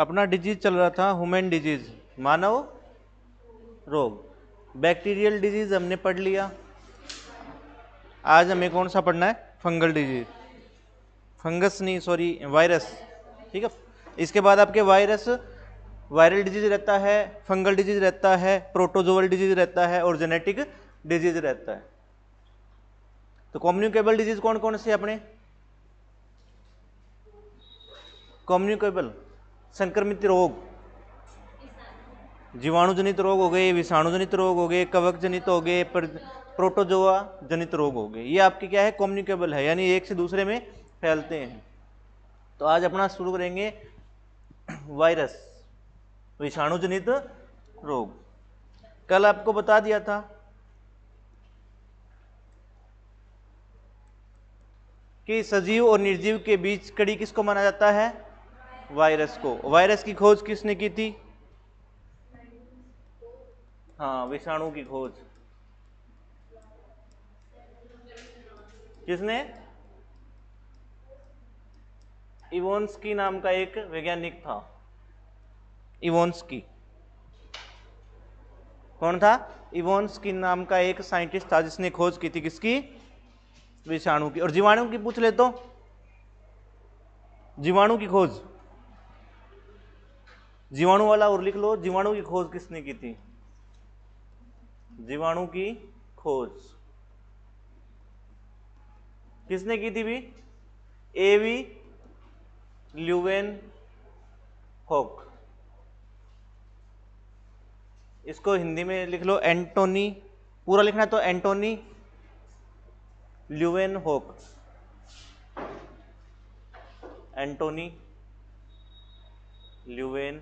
अपना डिजीज चल रहा था ह्यूमन डिजीज, मानव रोग। बैक्टीरियल डिजीज हमने पढ़ लिया। आज हमें कौन सा पढ़ना है? फंगल डिजीज, फंगस नहीं सॉरी वायरस। ठीक है, इसके बाद आपके वायरस, वायरल डिजीज रहता है, फंगल डिजीज रहता है, प्रोटोजोअल डिजीज रहता है और जेनेटिक डिजीज रहता है। तो कम्युनिकेबल डिजीज कौन कौन से अपने? कम्युनिकेबल संक्रमित रोग, जीवाणु जनित रोग हो गए, विषाणु जनित रोग हो गए, कवक जनित हो गए, प्रोटोजोआ जनित रोग हो गए। ये आपके क्या है? कम्युनिकेबल है, यानी एक से दूसरे में फैलते हैं। तो आज अपना शुरू करेंगे वायरस, विषाणु जनित रोग। कल आपको बता दिया था कि सजीव और निर्जीव के बीच कड़ी किसको माना जाता है? वायरस को। वायरस की खोज किसने की थी? हाँ, विषाणु की खोज किसने? इवोन्स्की नाम का एक वैज्ञानिक था। इवोन्स्की कौन था? इवोन्स्की नाम का एक साइंटिस्ट था जिसने खोज की थी किसकी? विषाणु की। और जीवाणु की पूछ ले तो जीवाणु की खोज, जीवाणु वाला और लिख लो, जीवाणु की खोज किसने की थी? जीवाणु की खोज किसने की थी भी? एवी ल्यूवेन होक। इसको हिंदी में लिख लो एंटोनी, पूरा लिखना है तो एंटोनी ल्यूवेन होक, एंटोनी ल्यूवेन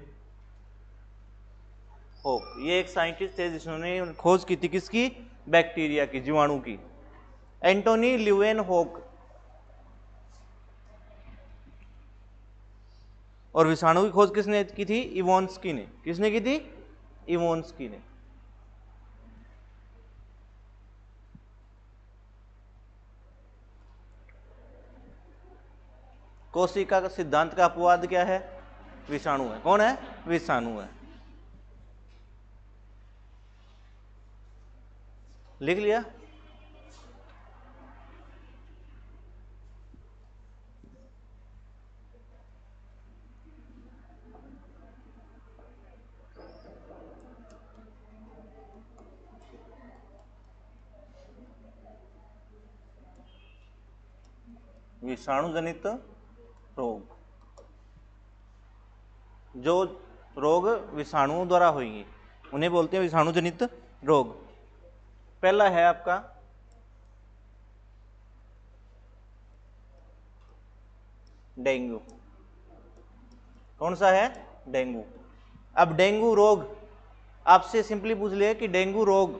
होक। ये एक साइंटिस्ट थे जिन्होंने खोज की थी किसकी? बैक्टीरिया की, जीवाणु की। एंटोनी ल्यूवेन होक। और विषाणु की खोज किसने की थी? इवोन्स्की ने। किसने की थी? इवोन्स्की ने। कोशिका का सिद्धांत का अपवाद क्या है? विषाणु है। कौन है? विषाणु है। लिख लिया? विषाणु जनित रोग, जो रोग विषाणुओं द्वारा होंगे उन्हें बोलते हैं विषाणु जनित रोग। पहला है आपका डेंगू। कौन सा है? डेंगू। अब डेंगू रोग आपसे सिंपली पूछ लिया कि डेंगू रोग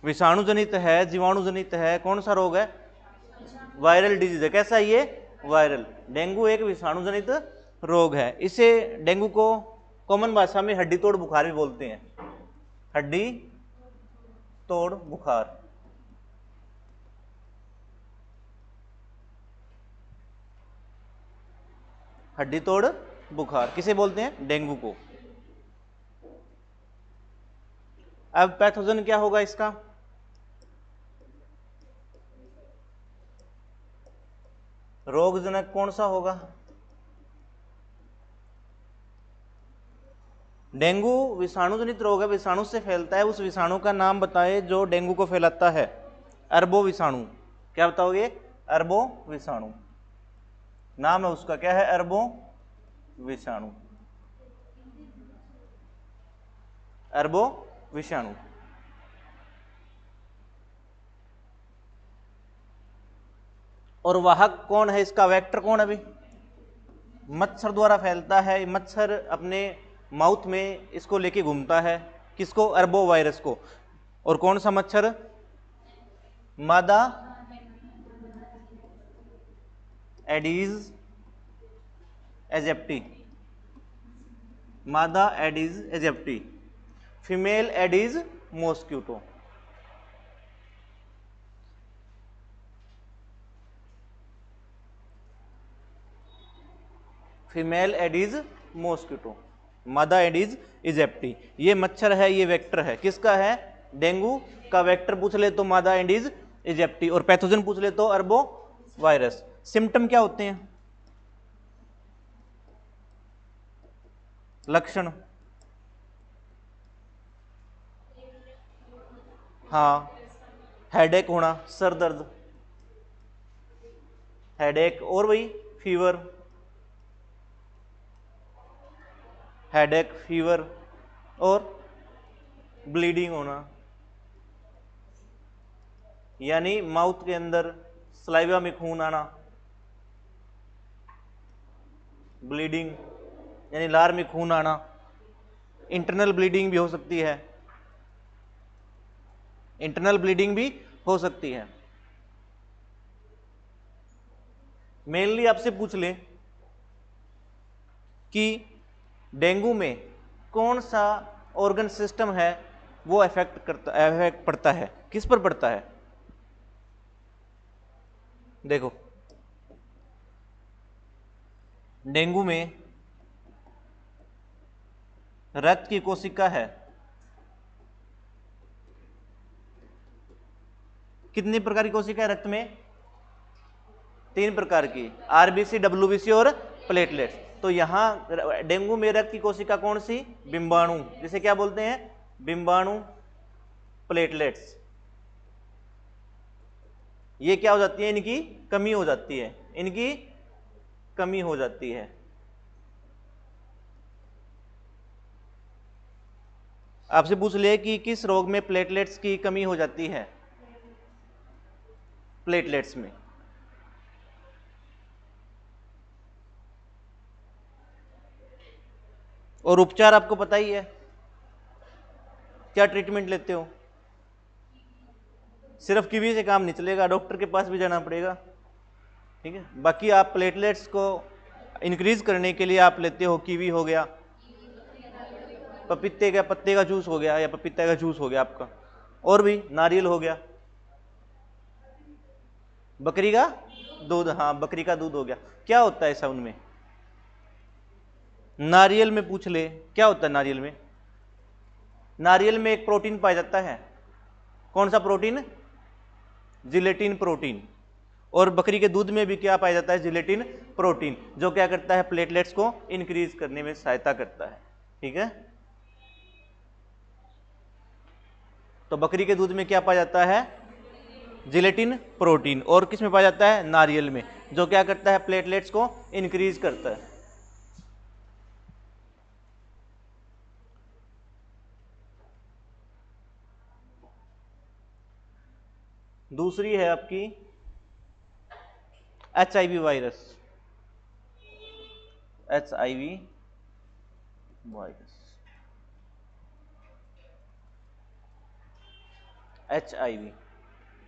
विषाणु जनित है, जीवाणु जनित है, कौन सा रोग है? वायरल डिजीज है। कैसा है ये? वायरल। डेंगू एक विषाणु जनित रोग है। इसे डेंगू को कॉमन भाषा में हड्डी तोड़ बुखार भी बोलते हैं। हड्डी तोड़ बुखार। हड्डी तोड़ बुखार किसे बोलते हैं? डेंगू को। अब पैथोजन क्या होगा इसका? रोगजनक कौन सा होगा? डेंगू विषाणु जनित रोग है, विषाणु से फैलता है। उस विषाणु का नाम बताए जो डेंगू को फैलाता है। अरबो विषाणु। क्या बताओगे? अरबो विषाणु नाम है उसका। क्या है? अरबो विषाणु। अरबो विषाणु। और वाहक कौन है इसका? वेक्टर कौन है अभी? मच्छर द्वारा फैलता है। मच्छर अपने माउथ में इसको लेके घूमता है। किसको? अरबो वायरस को। और कौन सा मच्छर? मादा एडीज एजेप्टी। मादा Aedes aegypti. Female Aedes mosquito. Female Aedes mosquito. मादा एडिस इजिप्टी। ये मच्छर है, ये वेक्टर है, किसका है? डेंगू का। वेक्टर पूछ ले तो मादा एडिस इजिप्टी, और पैथोजन पूछ ले तो अरबो वायरस। सिम्टम क्या होते हैं? लक्षण, हाँ, हेडेक होना, सर दर्द, हेडेक, और वही फीवर, हेडेक, फीवर, और ब्लीडिंग होना, यानी माउथ के अंदर सलाइवा में खून आना, ब्लीडिंग यानी लार में खून आना, इंटरनल ब्लीडिंग भी हो सकती है, इंटरनल ब्लीडिंग भी हो सकती है। मेनली आपसे पूछ ले कि डेंगू में कौन सा ऑर्गन सिस्टम है वो इफेक्ट पड़ता है, किस पर पड़ता है? देखो, डेंगू में रक्त की कोशिका है, कितनी प्रकार की कोशिका है रक्त में? 3 प्रकार की, आरबीसी, डब्ल्यूबीसी और प्लेटलेट्स। तो यहां डेंगू में रक्त की कोशिका कौन सी? बिंबाणु, जिसे क्या बोलते हैं? बिंबाणु प्लेटलेट्स। ये क्या हो जाती है? इनकी कमी हो जाती है, इनकी कमी हो जाती है। आपसे पूछ ले कि किस रोग में प्लेटलेट्स की कमी हो जाती है? प्लेटलेट्स में। और उपचार आपको पता ही है, क्या ट्रीटमेंट लेते हो? सिर्फ कीवी से काम नहीं चलेगा, डॉक्टर के पास भी जाना पड़ेगा, ठीक है। बाकी आप प्लेटलेट्स को इंक्रीज करने के लिए आप लेते हो, कीवी हो गया, पपीते का पत्ते का जूस हो गया, या पपीता का जूस हो गया आपका, और भी नारियल हो गया, बकरी का दूध, हाँ बकरी का दूध हो गया। क्या होता है ऐसा उनमें? नारियल में पूछ ले क्या होता है नारियल में? नारियल में एक प्रोटीन पाया जाता है, कौन सा प्रोटीन? Gelatin protein. और बकरी के दूध में भी क्या पाया जाता है? जिलेटिन प्रोटीन, जो क्या करता है? प्लेटलेट्स को इंक्रीज करने में सहायता करता है, ठीक है। तो बकरी के दूध में क्या पाया जाता है? Gelatin protein. और किस में पाया जाता है? नारियल में, जो क्या करता है? प्लेटलेट्स को इंक्रीज करता है। दूसरी है आपकी HIV virus, HIV virus,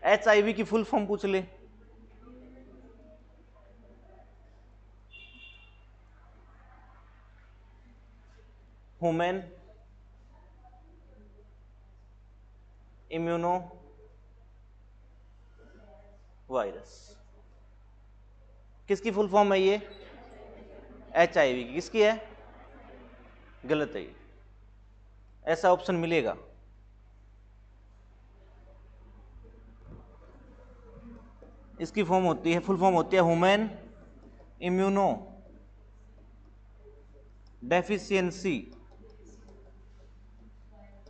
HIV की फुल फॉर्म पूछ ले। Human immuno virus. किसकी फुल फॉर्म है ये? HIV की। किसकी है? गलत है, ऐसा ऑप्शन मिलेगा। इसकी फॉर्म होती है, फुल फॉर्म होती है ह्यूमन इम्यूनो डेफिशिएंसी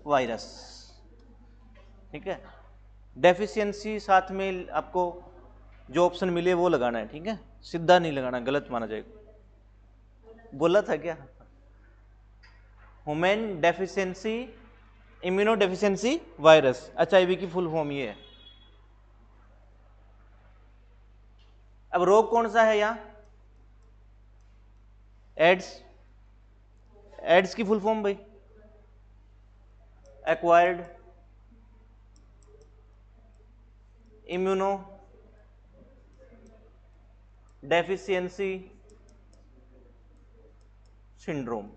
वायरस, ठीक है। डेफिशिएंसी साथ में आपको जो ऑप्शन मिले वो लगाना है, ठीक है, सीधा नहीं लगाना, गलत माना जाएगा। बोला था क्या? Human deficiency immuno deficiency virus, HIV की फुल फॉर्म ये है। अब रोग कौन सा है यहां? एड्स। एड्स की फुल फॉर्म भाई? Acquired immuno deficiency syndrome.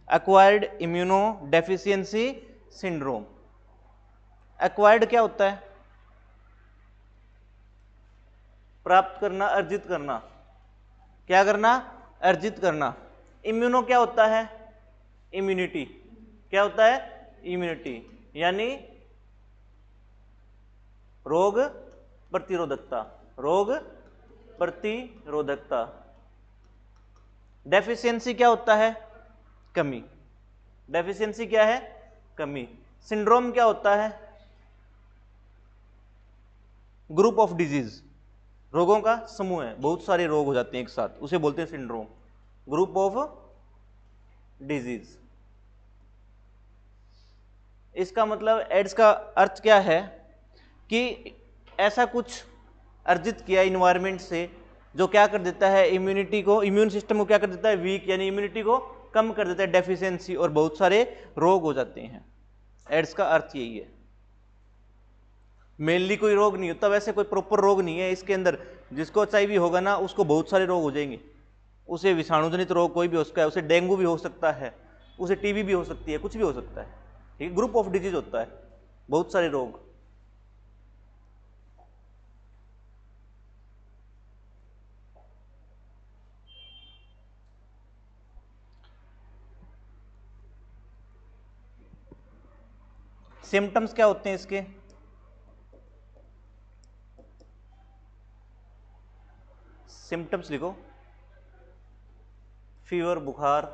Acquired immuno deficiency syndrome. Acquired क्या होता है? प्राप्त करना, अर्जित करना, क्या करना, अर्जित करना। इम्यूनो क्या होता है, इम्यूनिटी। क्या होता है, इम्यूनिटी, यानी रोग प्रतिरोधकता, रोग प्रतिरोधकता। डेफिशिएंसी क्या होता है, कमी। डेफिशिएंसी क्या है, कमी। सिंड्रोम क्या होता है, ग्रुप ऑफ डिजीज, रोगों का समूह है, बहुत सारे रोग हो जाते हैं एक साथ, उसे बोलते हैं सिंड्रोम, ग्रुप ऑफ डिजीज। इसका मतलब एड्स का अर्थ क्या है कि ऐसा कुछ अर्जित किया इन्वायरमेंट से जो क्या कर देता है, इम्यूनिटी को, इम्यून सिस्टम को क्या कर देता है, वीक, यानी इम्यूनिटी को कम कर देता है, डेफिशिएंसी, और बहुत सारे रोग हो जाते हैं। एड्स का अर्थ यही है। मेनली कोई रोग नहीं होता, वैसे कोई प्रॉपर रोग नहीं है इसके अंदर। जिसको एचआईवी होगा ना उसको बहुत सारे रोग हो जाएंगे, उसे विषाणुजनित रोग कोई भी हो सकता है, उसे डेंगू भी हो सकता है, उसे टीबी भी हो सकती है, कुछ भी हो सकता है। ठीक, ग्रुप ऑफ डिजीज होता है, बहुत सारे रोग। सिम्टम्स क्या होते हैं इसके, सिम्टम्स लिखो, फीवर बुखार,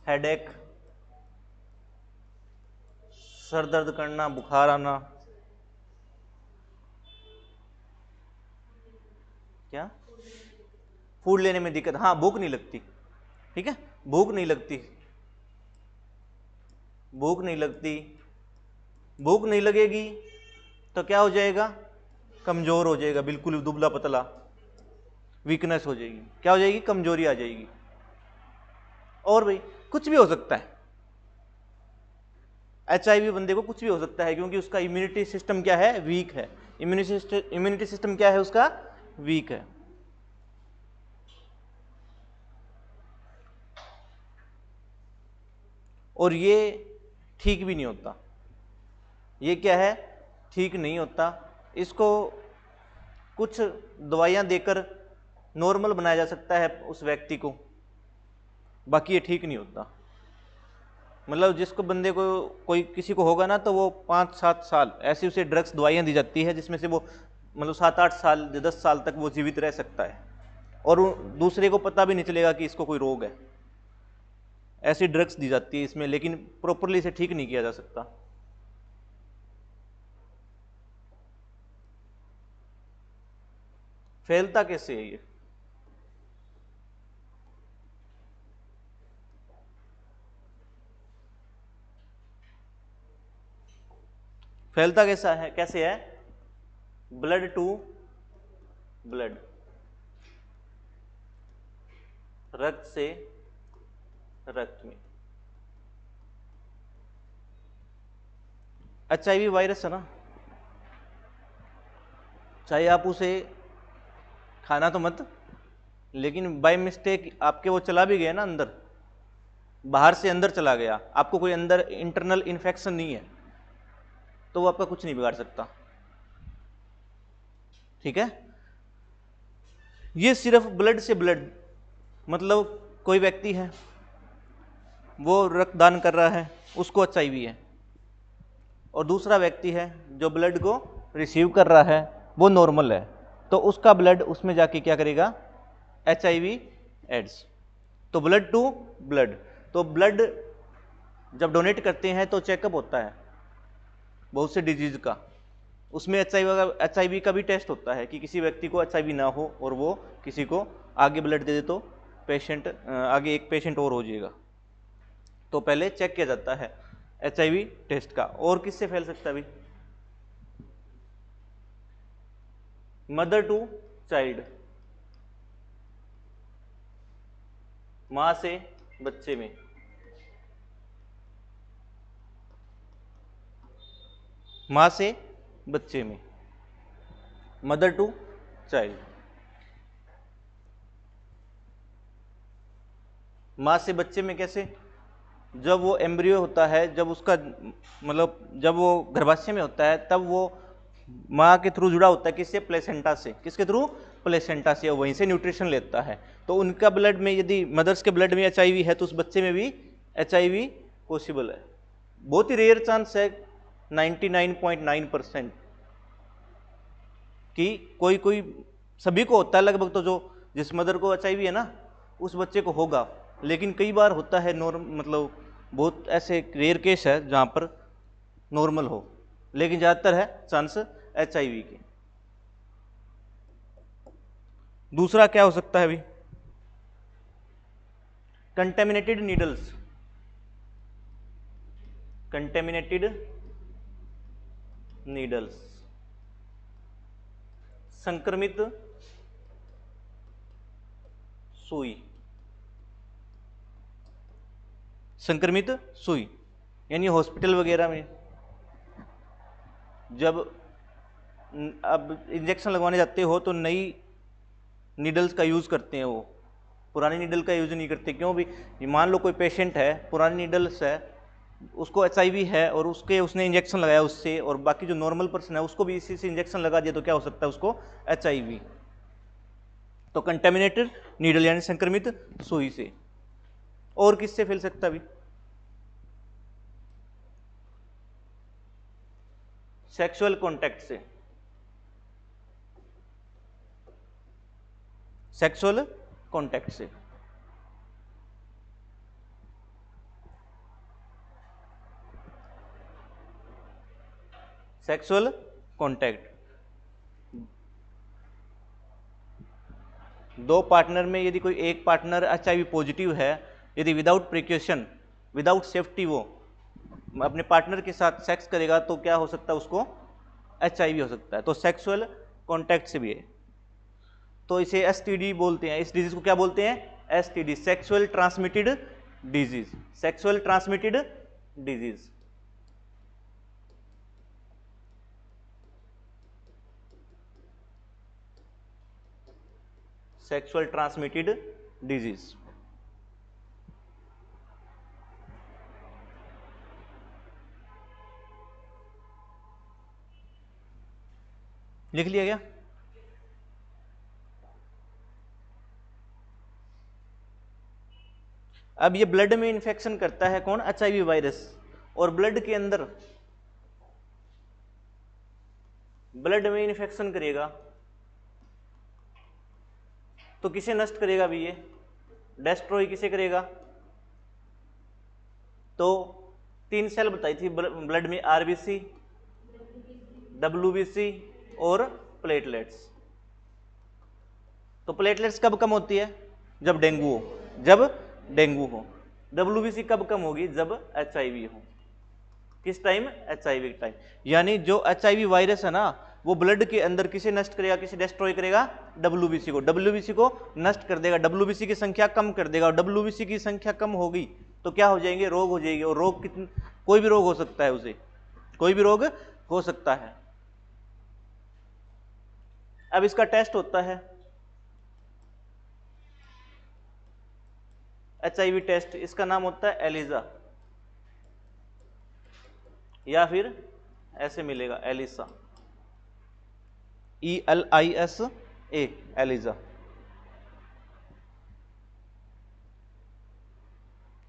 हेडेक, सर दर्द करना, बुखार आना, क्या, फूड लेने में दिक्कत, हाँ भूख नहीं लगती, ठीक है, भूख नहीं लगती, भूख नहीं लगती, भूख नहीं लगेगी तो क्या हो जाएगा, कमजोर हो जाएगा, बिल्कुल दुबला पतला, वीकनेस हो जाएगी, क्या हो जाएगी, कमजोरी आ जाएगी। और भाई कुछ भी हो सकता है, एचआईवी बंदे को कुछ भी हो सकता है, क्योंकि उसका इम्यूनिटी सिस्टम क्या है, वीक है। इम्यूनिटी सिस्टम क्या है उसका, वीक है। और ये ठीक भी नहीं होता, ये क्या है, ठीक नहीं होता। इसको कुछ दवाइयां देकर नॉर्मल बनाया जा सकता है उस व्यक्ति को, बाकी ये ठीक नहीं होता। मतलब जिसको बंदे को कोई किसी को होगा ना तो वो 5-7 साल ऐसी उसे ड्रग्स दवाइयां दी जाती है जिसमें से वो मतलब 7-8 साल 10 साल तक वो जीवित रह सकता है, और दूसरे को पता भी नहीं चलेगा कि इसको कोई रोग है। ऐसी ड्रग्स दी जाती है इसमें, लेकिन प्रॉपरली इसे ठीक नहीं किया जा सकता। फैलता कैसे है ये, फैलता कैसा है, कैसे है, ब्लड टू ब्लड, रक्त से रक्त में। एचआईवी वायरस है ना, चाहे आप उसे खाना तो मत, लेकिन बाय मिस्टेक आपके वो चला भी गया ना अंदर, बाहर से अंदर चला गया, आपको कोई अंदर इंटरनल इन्फेक्शन नहीं है तो वो आपका कुछ नहीं बिगाड़ सकता, ठीक है। ये सिर्फ ब्लड से ब्लड, मतलब कोई व्यक्ति है वो रक्तदान कर रहा है, उसको एचआईवी है, और दूसरा व्यक्ति है जो ब्लड को रिसीव कर रहा है वो नॉर्मल है, तो उसका ब्लड उसमें जाके क्या करेगा, एचआईवी एड्स। तो ब्लड टू ब्लड, तो ब्लड जब डोनेट करते हैं तो चेकअप होता है बहुत से डिजीज का, उसमें एचआईवी का भी टेस्ट होता है कि किसी व्यक्ति को एचआईवी ना हो और वो किसी को आगे ब्लड दे दे तो पेशेंट आगे एक पेशेंट और हो जाएगा। तो पहले चेक किया जाता है एचआईवी टेस्ट का। और किससे फैल सकता है भाई, मदर टू चाइल्ड, मां से बच्चे में, मां से बच्चे में, मदर टू चाइल्ड। मां से बच्चे में कैसे, जब वो एम्ब्रियो होता है, जब उसका मतलब जब वो गर्भाशय में होता है तब वो माँ के थ्रू जुड़ा होता है, किससे? प्लेसेंटा से। किसके थ्रू? प्लेसेंटा से, वहीं से न्यूट्रिशन लेता है। तो उनका ब्लड में यदि मदर्स के ब्लड में HIV है तो उस बच्चे में भी HIV पॉसिबल है। बहुत ही रेयर चांस है, 99.9% कि कोई कोई, सभी को होता है लगभग, तो जो जिस मदर को HIV है ना उस बच्चे को होगा, लेकिन कई बार होता है मतलब बहुत ऐसे रेयर केस है जहाँ पर नॉर्मल हो, लेकिन ज़्यादातर है चांस HIV के। दूसरा क्या हो सकता है अभी? Contaminated needles. कंटेमिनेटेड नीडल्स, संक्रमित सुई। संक्रमित सुई यानी हॉस्पिटल वगैरह में जब अब इंजेक्शन लगवाने जाते हो तो नई नीडल्स का यूज़ करते हैं, वो पुरानी नीडल का यूज़ नहीं करते। क्यों भी? मान लो कोई पेशेंट है, पुरानी नीडल्स है, उसको HIV है और उसने इंजेक्शन लगाया उससे, और बाकी जो नॉर्मल पर्सन है उसको भी इसी से इंजेक्शन लगा दिया, तो क्या हो सकता है उसको? HIV। तो कंटेमिनेटेड नीडल यानी संक्रमित सुई से। और किससे फैल सकता है अभी? सेक्सुअल कॉन्टैक्ट से। सेक्सुअल कॉन्टैक्ट से। सेक्सुअल कॉन्टैक्ट, दो पार्टनर में यदि कोई एक पार्टनर HIV पॉजिटिव है, यदि विदाउट प्रिकॉशन, विदाउट सेफ्टी वो अपने पार्टनर के साथ सेक्स करेगा तो क्या हो सकता है? उसको HIV हो सकता है। तो सेक्सुअल कॉन्टैक्ट से भी है। तो इसे STD बोलते हैं। इस डिजीज को क्या बोलते हैं? STD, sexual transmitted disease. Sexual transmitted disease. Sexual transmitted disease. लिख लिया गया? अब ये ब्लड में इन्फेक्शन करता है कौन? HIV virus. और ब्लड के अंदर, ब्लड में इन्फेक्शन करेगा तो किसे नष्ट करेगा भी? ये डेस्ट्रॉय किसे करेगा? तो 3 सेल बताई थी ब्लड में, RBC, WBC और प्लेटलेट्स। तो प्लेटलेट्स कब कम होती है? जब डेंगू हो। जब डेंगू हो। WBC कब कम होगी? जब HIV हो। किस टाइम? HIV के टाइम। यानी जो HIV वायरस है ना वो ब्लड के अंदर किसे नष्ट करेगा? किसे डिस्ट्रॉय करेगा? WBC को। WBC को नष्ट कर देगा, WBC की संख्या कम कर देगा, और WBC की संख्या कम होगी तो क्या हो जाएंगे? रोग हो जाएंगे। और रोग कितने? कोई भी रोग हो सकता है उसे, कोई भी रोग हो सकता है। अब इसका टेस्ट होता है HIV टेस्ट। इसका नाम होता है एलिजा, या फिर ऐसे मिलेगा एलिसा, ELISA, एलिजा।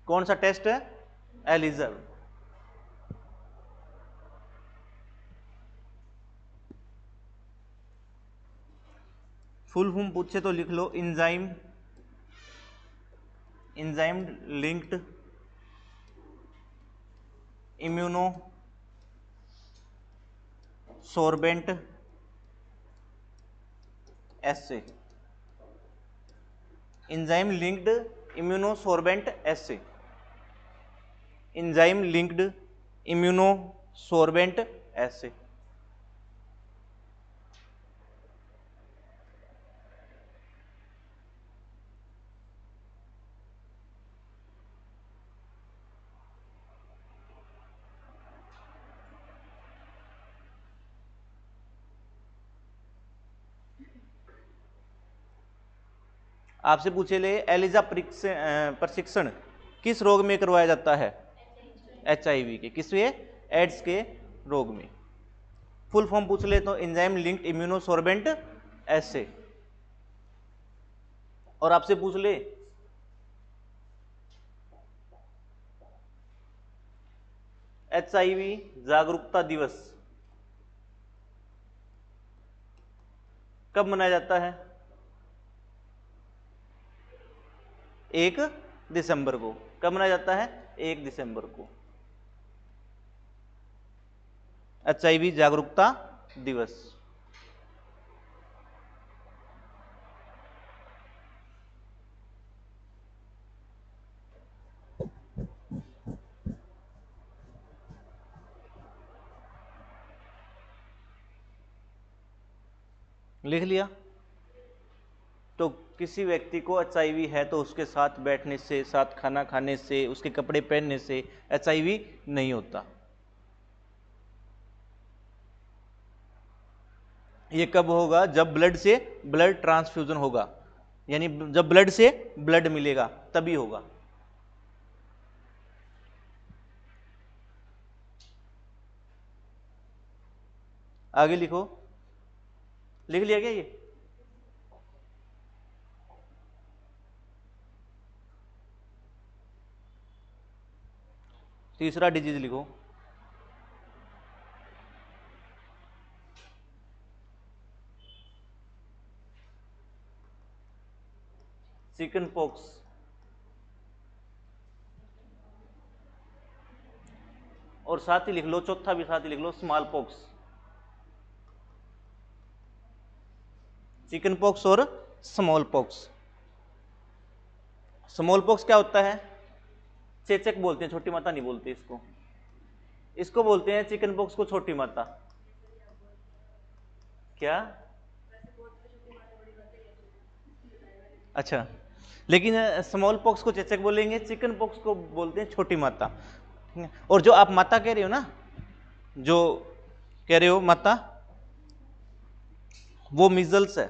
कौन सा टेस्ट है? एलिजा। फुल फॉर्म पूछे तो लिख लो, इंजाइम लिंक्ड इम्यूनो सोर्बेंट एसे। इंजाइम लिंक्ड इम्यूनो सोर्बेंट एसे। इंजाइम लिंक्ड इम्यूनो सोर्बेंट एसे। आपसे पूछे ले, एलिजा प्रशिक्षण किस रोग में करवाया जाता है? HIV के। किस में? एड्स के रोग में। फुल फॉर्म पूछ ले तो एंजाइम लिंक्ड इम्यूनोसॉर्बेंट एसे। और आपसे पूछ ले HIV जागरूकता दिवस कब मनाया जाता है? 1 दिसंबर को। कब मनाया जाता है? 1 दिसंबर को HIV जागरूकता दिवस। लिख लिया? तो किसी व्यक्ति को HIV है तो उसके साथ बैठने से, साथ खाना खाने से, उसके कपड़े पहनने से HIV नहीं होता। ये कब होगा? जब ब्लड से ब्लड ट्रांसफ्यूजन होगा, यानी जब ब्लड से ब्लड मिलेगा तभी होगा। आगे लिखो। लिख लिया क्या ये? तीसरा डिजीज लिखो। Chicken pox. और साथ ही लिख लो, चौथा भी साथ ही लिख लो, स्मॉल पॉक्स। चिकन पॉक्स और स्मॉल पॉक्स। स्मॉल पॉक्स क्या होता है? चेचक बोलते हैं, छोटी माता नहीं बोलते इसको। इसको बोलते हैं चिकन पॉक्स को छोटी माता। क्या? अच्छा, लेकिन स्मॉल पॉक्स को चेचक बोलेंगे, चिकन पॉक्स को बोलते हैं छोटी माता। और जो आप माता कह रहे हो ना, जो कह रहे हो माता, वो मिजल्स है।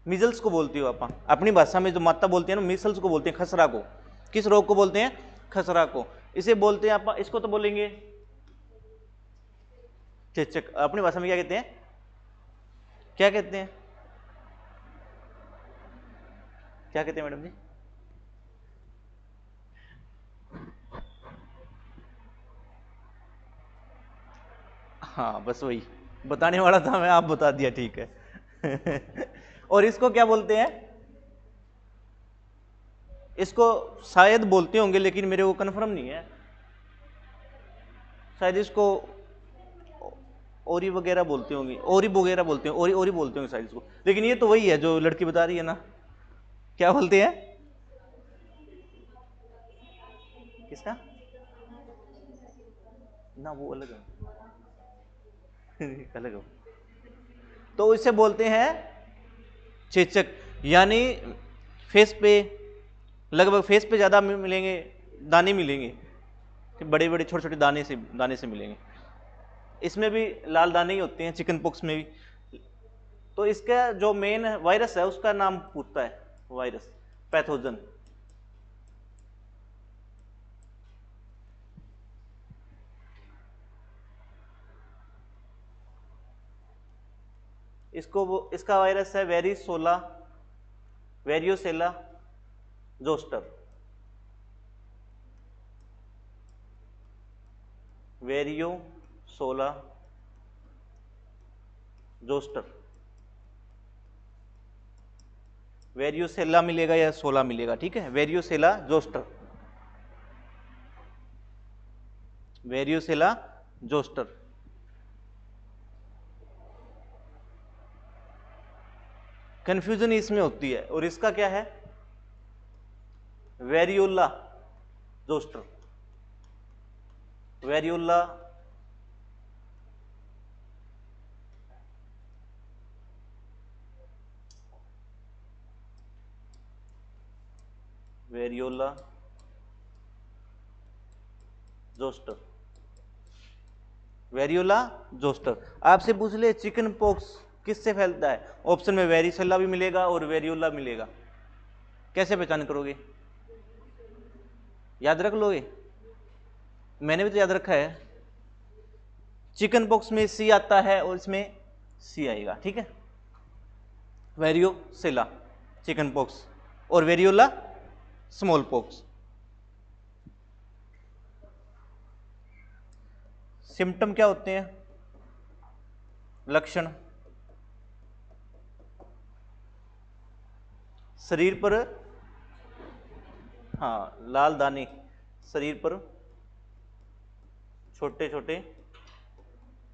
मिजल्स को बोलती हो आप अपनी भाषा में। जो माता बोलते हैं ना, मिजल्स को बोलते हैं, खसरा को। किस रोग को बोलते हैं? खसरा को। इसे बोलते हैं आप, इसको तो बोलेंगे चेचक। अपनी भाषा में क्या कहते हैं? क्या कहते हैं? क्या कहते हैं मैडम जी? हाँ, बस वही बताने वाला था मैं, आप बता दिया, ठीक है। और इसको क्या बोलते हैं? इसको शायद बोलते होंगे, लेकिन मेरे को कंफर्म नहीं है। शायद इसको ओरी वगैरह बोलते होंगे, ओरी वगैरह बोलते हैं, ओरी ओरी बोलते होंगे शायद इसको। लेकिन ये तो वही है जो लड़की बता रही है ना। क्या बोलते हैं? किसका? ना, वो अलग है। अलग है। तो इसे बोलते हैं चेचक, यानी फेस पे, लगभग फेस पे ज्यादा मिलेंगे, दाने मिलेंगे, बड़े बड़े छोटे छोटे दाने से मिलेंगे। इसमें भी लाल दाने ही होते हैं, चिकन पॉक्स में भी। तो इसका जो मेन वायरस है उसका नाम पूछता है, वायरस, पैथोजन। इसका वायरस है वेरियोसेला जोस्टर। वेरियोसोला जोस्टर। वेरियोसेला मिलेगा या सोला मिलेगा, ठीक है? वेरियोसेला जोस्टर, वेरियोसेला जोस्टर। कंफ्यूजन इसमें होती है। और इसका क्या है? Variola zoster. Variola variola zoster. Variola zoster. आपसे पूछ ले चिकन पॉक्स किससे फैलता है? ऑप्शन में वेरियोला भी मिलेगा और वेरियोला मिलेगा। कैसे पहचान करोगे? याद रख लोगे? मैंने भी तो याद रखा है। चिकन पॉक्स में सी आता है और इसमें सी आएगा, ठीक है। वेरियोसिला चिकन पॉक्स और वेरियोला स्मॉल पॉक्स। सिम्टम क्या होते हैं, लक्षण, शरीर पर, हाँ लाल दाने, शरीर पर छोटे छोटे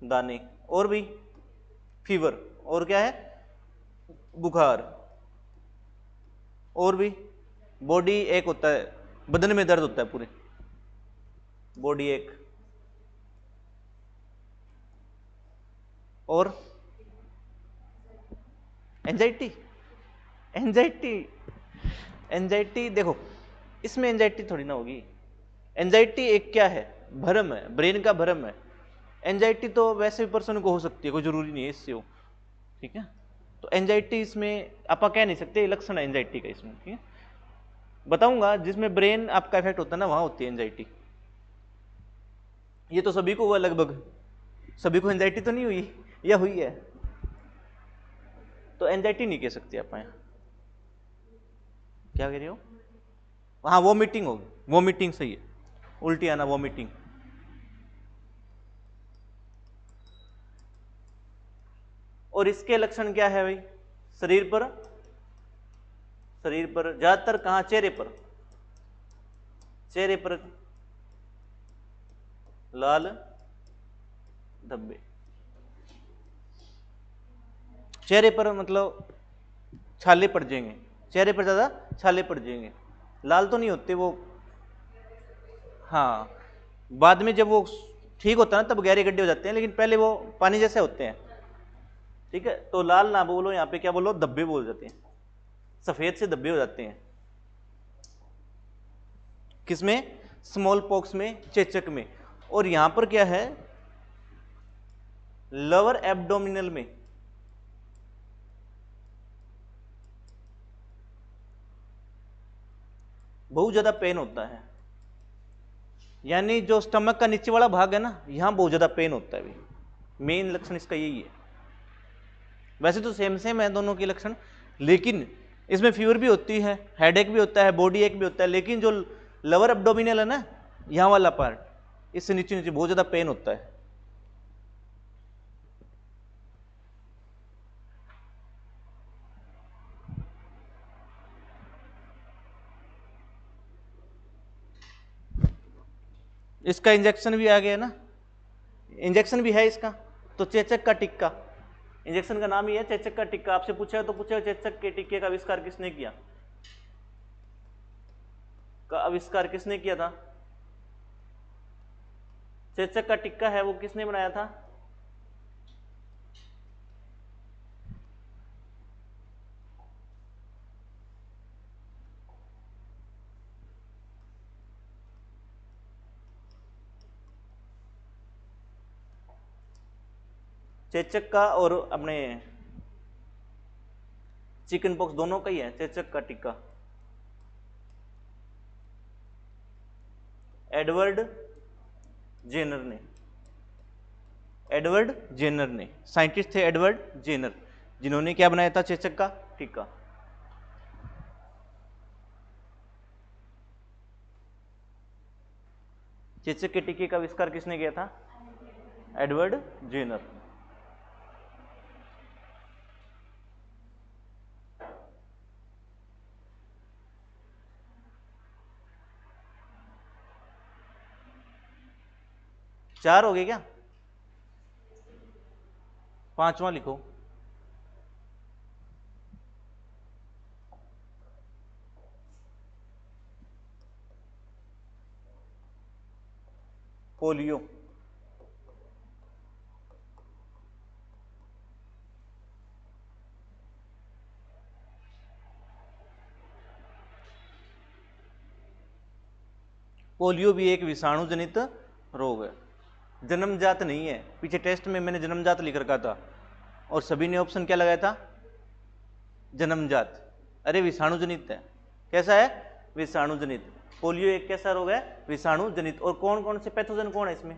दाने, और भी फीवर, और क्या है, बुखार, और भी बॉडी एक होता है, बदन में दर्द होता है पूरे, बॉडी एक, और एंजाइटी। एंजाइटी, एंजाइटी देखो इसमें एंजाइटी थोड़ी ना होगी। एंजाइटी एक क्या है, भ्रम है, ब्रेन का भ्रम है। एंजाइटी तो वैसे भी पर्सन को हो सकती है, कोई जरूरी नहीं है इससे हो, ठीक है। तो एंजाइटी इसमें आप कह नहीं सकते, लक्षण है एंजाइटी का इसमें, ठीक है। बताऊंगा जिसमें ब्रेन आपका इफेक्ट होता है ना, वहां होती है एंजाइटी। ये तो सभी को हुआ, लगभग सभी को एंजाइटी तो नहीं हुई, या हुई है, तो एंजाइटी नहीं कह सकते आप यहाँ। क्या कह रहे हो, हाँ वॉमिटिंग होगी, वॉमिटिंग सही है, उल्टी आना, वॉमिटिंग। और इसके लक्षण क्या है भाई, शरीर पर, शरीर पर ज्यादातर कहां, चेहरे पर, चेहरे पर लाल धब्बे, चेहरे पर मतलब छाले पड़ जाएंगे, चेहरे पर ज्यादा छाले पड़ जाएंगे, लाल तो नहीं होते वो, हाँ बाद में जब वो ठीक होता है ना तब गहरे गड्ढे हो जाते हैं, लेकिन पहले वो पानी जैसे होते हैं, ठीक है। तो लाल ना बोलो, यहाँ पे क्या बोलो, धब्बे बोल जाते हैं, सफेद से धब्बे हो जाते हैं। किसमें, स्मॉल पॉक्स में, चेचक में। और यहां पर क्या है, लोअर एब्डोमिनल में, बहुत ज्यादा पेन होता है, यानी जो स्टमक का नीचे वाला भाग है ना, यहां बहुत ज्यादा पेन होता है भी, मेन लक्षण इसका यही है। वैसे तो सेम सेम है दोनों के लक्षण, लेकिन इसमें फीवर भी होती है, हेडेक भी होता है, बॉडी एक भी होता है, लेकिन जो लोअर एब्डोमिनल है ना, यहां वाला पार्ट, इससे नीचे नीचे बहुत ज्यादा पेन होता है। इसका इंजेक्शन भी आ गया ना, इंजेक्शन भी है इसका, तो चेचक का टिक्का, इंजेक्शन का नाम ही है चेचक का टिक्का। आपसे पूछा तो पूछा चेचक के टिक्के का आविष्कार किसने किया, का आविष्कार किसने किया था, चेचक का टिक्का है वो किसने बनाया था, चेचक का और अपने चिकन पॉक्स दोनों का ही है चेचक का टिक्का। एडवर्ड जेनर ने, एडवर्ड जेनर ने, साइंटिस्ट थे एडवर्ड जेनर, जिन्होंने क्या बनाया था, चेचक का टिक्का। चेचक के टिक्के का आविष्कार किसने किया था, एडवर्ड जेनर। चार हो गए क्या, पांचवा लिखो, पोलियो। पोलियो भी एक विषाणु जनित रोग है, जन्मजात नहीं है। पीछे टेस्ट में मैंने जन्मजात लिख रखा था और सभी ने ऑप्शन क्या लगाया था, जन्मजात। अरे विषाणु जनित है, कैसा है, विषाणु जनित। पोलियो एक कैसा रोग है, विषाणु जनित। और कौन कौन से पैथोजन कौन है इसमें,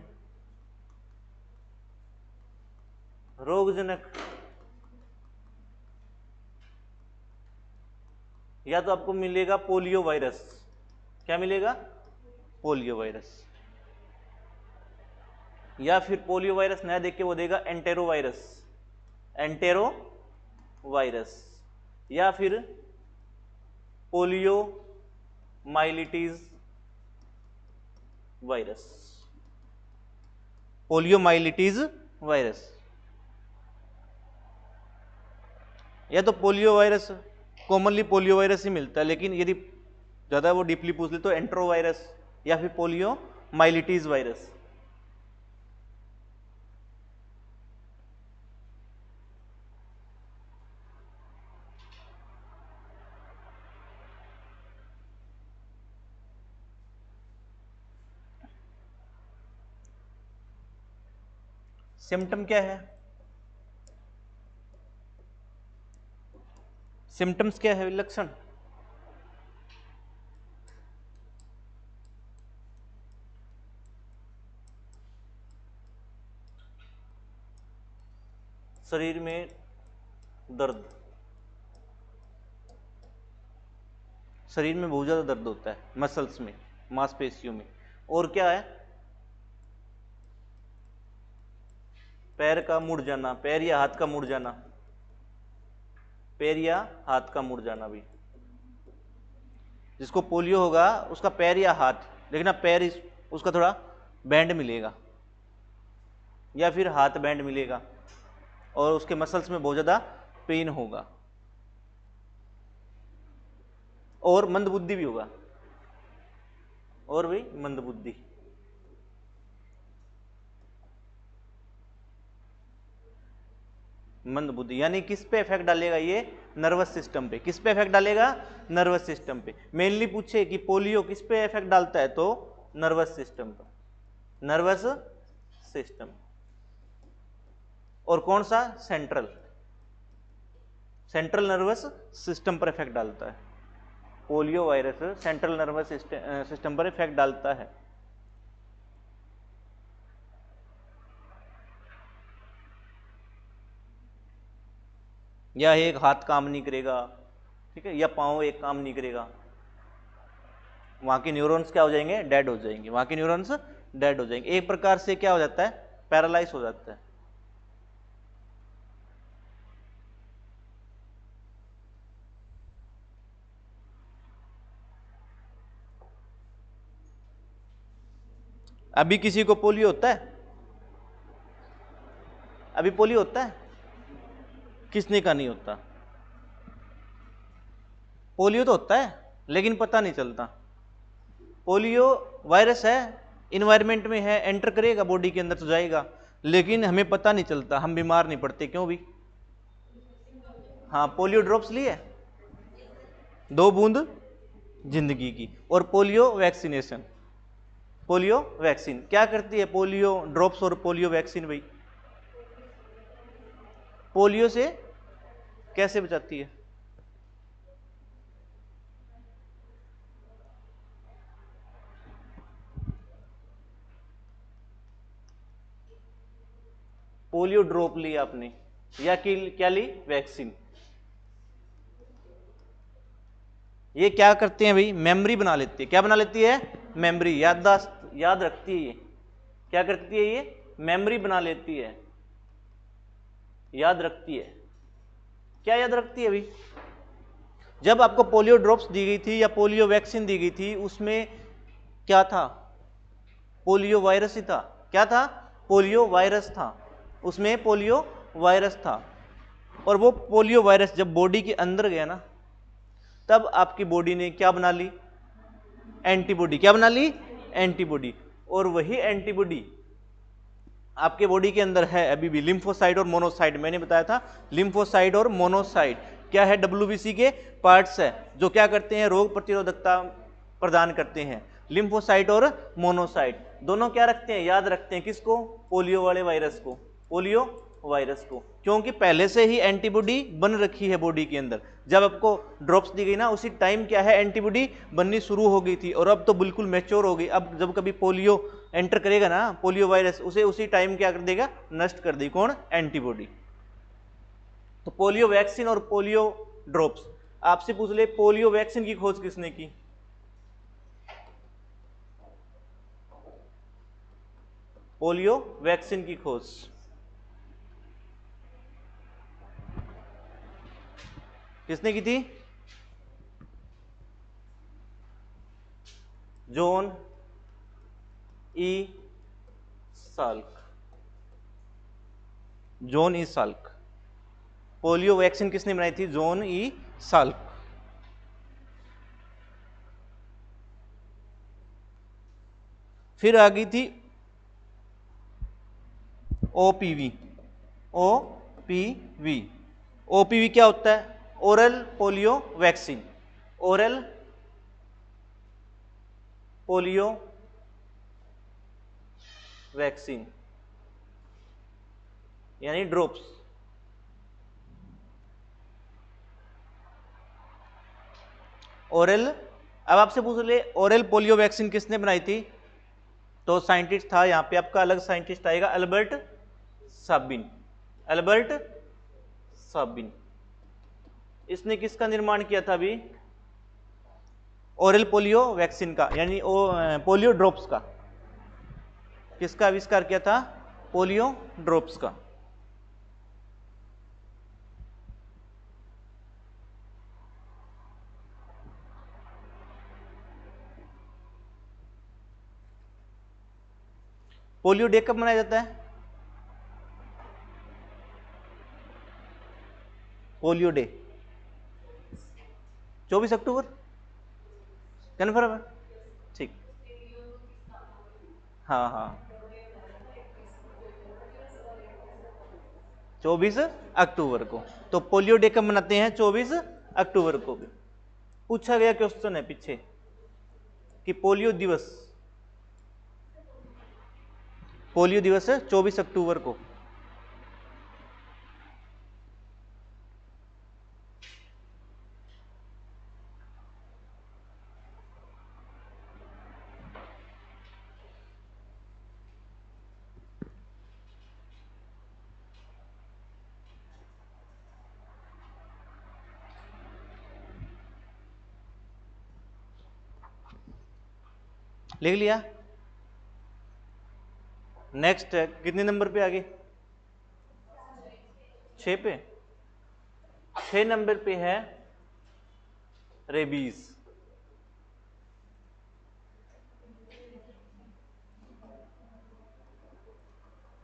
रोगजनक, या तो आपको मिलेगा पोलियो वायरस। क्या मिलेगा? Polio virus. या फिर पोलियो वायरस नया देख के वो देगा एंटेरो वायरस, एंटेरो वायरस। या फिर poliomyelitis virus, poliomyelitis virus. या तो polio virus, commonly polio virus ही मिलता है, लेकिन यदि ज़्यादा वो डीपली पूछ ले तो एंट्रो वायरस या फिर पोलियो माइलिटीज वायरस। सिम्टम क्या है? सिम्टम्स क्या है? लक्षण। शरीर में दर्द, शरीर में बहुत ज्यादा दर्द होता है, मसल्स में, मांसपेशियों में। और क्या है? पैर का मुड़ जाना, पैर या हाथ का मुड़ जाना, पैर या हाथ का मुड़ जाना भी। जिसको पोलियो होगा उसका पैर या हाथ, लेकिन अब पैर उसका थोड़ा बैंड मिलेगा या फिर हाथ बैंड मिलेगा और उसके मसल्स में बहुत ज़्यादा पेन होगा और मंदबुद्धि भी होगा। और भी मंदबुद्धि। मंदबुद्धि यानी किस पे इफेक्ट डालेगा? ये नर्वस सिस्टम पे। किस पे इफेक्ट डालेगा? नर्वस सिस्टम पे। मेनली पूछे कि पोलियो किस पे इफेक्ट डालता है, तो नर्वस सिस्टम पर, नर्वस सिस्टम। और कौन सा? सेंट्रल, सेंट्रल नर्वस सिस्टम पर इफेक्ट डालता है। Polio virus central nervous system पर इफेक्ट डालता है। या एक हाथ काम नहीं करेगा, ठीक है, या पाँव एक काम नहीं करेगा, वहां के न्यूरॉन्स क्या हो जाएंगे? डेड हो जाएंगे। वहां के न्यूरॉन्स डेड हो जाएंगे। एक प्रकार से क्या हो जाता है? पैरालाइज हो जाता है। अभी किसी को पोलियो होता है? अभी पोलियो होता है? किसने का नहीं होता? पोलियो तो होता है लेकिन पता नहीं चलता। पोलियो वायरस है, इन्वायरमेंट में है, एंटर करेगा बॉडी के अंदर तो जाएगा, लेकिन हमें पता नहीं चलता, हम बीमार नहीं पड़ते। क्यों भी? हाँ, पोलियो ड्रॉप्स लिए, 2 बूंद जिंदगी की। और पोलियो वैक्सीनेशन, पोलियो वैक्सीन क्या करती है? पोलियो ड्रॉप्स और पोलियो वैक्सीन भाई पोलियो से कैसे बचाती है? पोलियो ड्रॉप ली आपने या क्या ली? वैक्सीन। ये क्या करते हैं भाई? मेमोरी बना लेती है। क्या बना लेती है? मेमोरी, याददाश्त, याद रखती है। ये क्या करती है? ये मेमोरी बना लेती है, याद रखती है। क्या याद रखती है भाई? जब आपको पोलियो ड्रॉप्स दी गई थी या पोलियो वैक्सीन दी गई थी, उसमें क्या था? पोलियो वायरस ही था। क्या था? पोलियो वायरस था। उसमें पोलियो वायरस था। और वो पोलियो वायरस जब बॉडी के अंदर गया ना, तब आपकी बॉडी ने क्या बना ली? एंटीबॉडी। क्या बना ली? एंटीबॉडी। और वही एंटीबॉडी आपके बॉडी के अंदर है अभी भी, लिम्फोसाइट और मोनोसाइट। मैंने बताया था लिम्फोसाइट और मोनोसाइट क्या है? WBC के पार्ट्स है जो क्या करते हैं? रोग प्रतिरोधकता प्रदान करते हैं। लिम्फोसाइट और मोनोसाइट दोनों क्या रखते हैं? याद रखते हैं। किसको? पोलियो वाले वायरस को, पोलियो वायरस को, क्योंकि पहले से ही एंटीबॉडी बन रखी है बॉडी के अंदर। जब आपको ड्रॉप्स दी गई ना, उसी टाइम क्या है? एंटीबॉडी बननी शुरू हो गई थी और अब तो बिल्कुल मैच्योर हो गई। अब जब कभी पोलियो एंटर करेगा ना पोलियो वायरस, उसे उसी टाइम क्या कर देगा, नष्ट कर देगी। कौन? एंटीबॉडी। तो पोलियो वैक्सीन और पोलियो ड्रॉप्स। आपसे पूछ ले पोलियो वैक्सीन की खोज किसने की? पोलियो वैक्सीन की खोज किसने की थी? John E Salk. John E Salk. Polio vaccine किसने बनाई थी? John E Salk. फिर आ गई थी ओपीवी। ओपीवी। ओपीवी क्या होता है? Oral polio vaccine. Oral polio vaccine यानी ड्रॉप्स। ओरल। अब आपसे पूछ ले ओरल पोलियो वैक्सीन किसने बनाई थी? तो साइंटिस्ट था यहां पे आपका अलग साइंटिस्ट आएगा, अल्बर्ट साबिन। Albert Sabin. इसने किसका निर्माण किया था अभी? ओरल पोलियो वैक्सीन का यानी पोलियो ड्रॉप्स का। किसका आविष्कार किया था? पोलियो ड्रॉप्स का। पोलियो डे कब मनाया जाता है? पोलियो डे 24 अक्टूबर। कन्फर्म है? ठीक। हाँ हाँ 24 अक्टूबर को। तो पोलियो डे कब मनाते हैं? 24 अक्टूबर को। भी पूछा गया क्वेश्चन है पीछे कि पोलियो दिवस है 24 अक्टूबर को। लिख लिया? नेक्स्ट कितने नंबर पे आगे? 6 पे। 6 नंबर पे है रेबीज।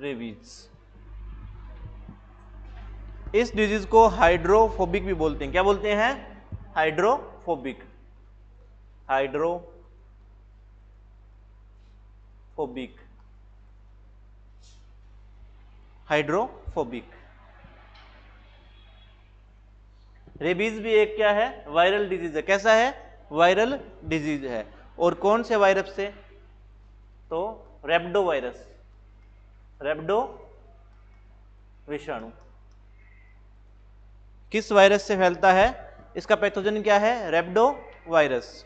रेबीज। इस डिजीज को हाइड्रोफोबिक भी बोलते हैं। क्या बोलते हैं? हाइड्रोफोबिक। हाइड्रोफोबिक। हाइड्रोफोबिक। रेबीज भी एक क्या है? वायरल डिजीज है। कैसा है? वायरल डिजीज है। और कौन से वायरस से? तो रेब्डो वायरस। रेब्डो विषाणु। किस वायरस से फैलता है? इसका पैथोजन क्या है? रेब्डो वायरस।